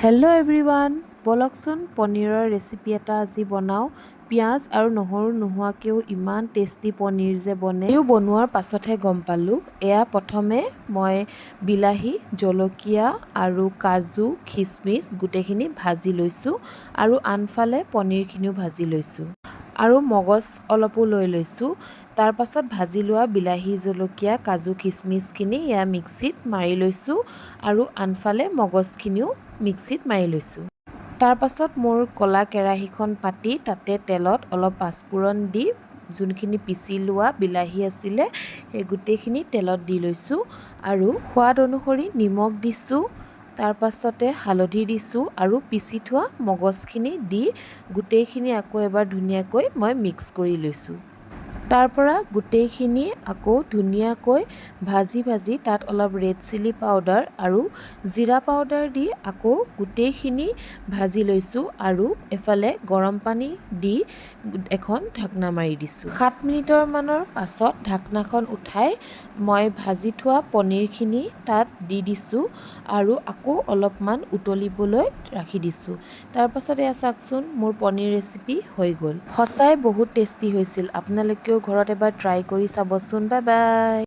Hello' everyone, ব'লকচোন পনীৰৰ recipe এটা আজি বনাওঁ। পিঁয়াজ আৰু নহৰু নোহোৱাকৈও ইমান টেষ্টি পনীৰ যে বনে। এও বনোৱাৰ পাছতহে গম পালোঁ। এয়া প্ৰথমে মই বিলাহী, জলকীয়া আৰু কাজু, খিচমিচ গোটেইখিনি ভাজি লৈছোঁ আৰু আনফালে পনীৰখিনিও ভাজি লৈছোঁ। আৰু মগজ অলপো লৈ লৈছোঁ। তাৰ পাছত ভাজি লোৱা বিলাহী, জলকীয়া, কাজু, খিচমিচখিনি এয়া মিক্সিত মাৰি লৈছোঁ আৰু আনফালে মগজখিনিও মিক্সিত মাৰি লৈছোঁ। তাৰ পাছত মোৰ ক'লা কেৰাহীখন পাতি তাতে তেলত অলপ পাঁচফোৰণ দি যোনখিনি পিচি লোৱা বিলাহী আছিলে সেই গোটেইখিনি তেলত দি লৈছোঁ আৰু সোৱাদ অনুসৰি নিমখ দিছোঁ। তাৰ পাছতে হালধি দিছোঁ আৰু পিচি থোৱা মগজখিনি দি গোটেইখিনি আকৌ এবাৰ ধুনীয়াকৈ মই মিক্স কৰি লৈছোঁ। তাৰ পৰা গোটেইখিনি আকৌ ধুনীয়াকৈ ভাজি তাত অলপ ৰেড চিলি পাউডাৰ আৰু জিৰা পাউডাৰ দি আকৌ গোটেইখিনি ভাজি লৈছোঁ আৰু এফালে গৰম পানী দি এখন ঢাকনা মাৰি দিছোঁ। 7 মিনিটৰ মানৰ পাছত ঢাকনাখন উঠাই মই ভাজি থোৱা পনীৰখিনি তাত দি দিছোঁ আৰু আকৌ অলপমান উতলিবলৈ ৰাখি দিছোঁ। তাৰ পাছত এয়া চাওকচোন, মোৰ পনীৰ ৰেচিপি হৈ গ'ল। সঁচাই বহুত টেষ্টি হৈছিল। আপোনালোকেও ঘৰত এবাৰ ট্ৰাই কৰি চাবচোন। Bye bye.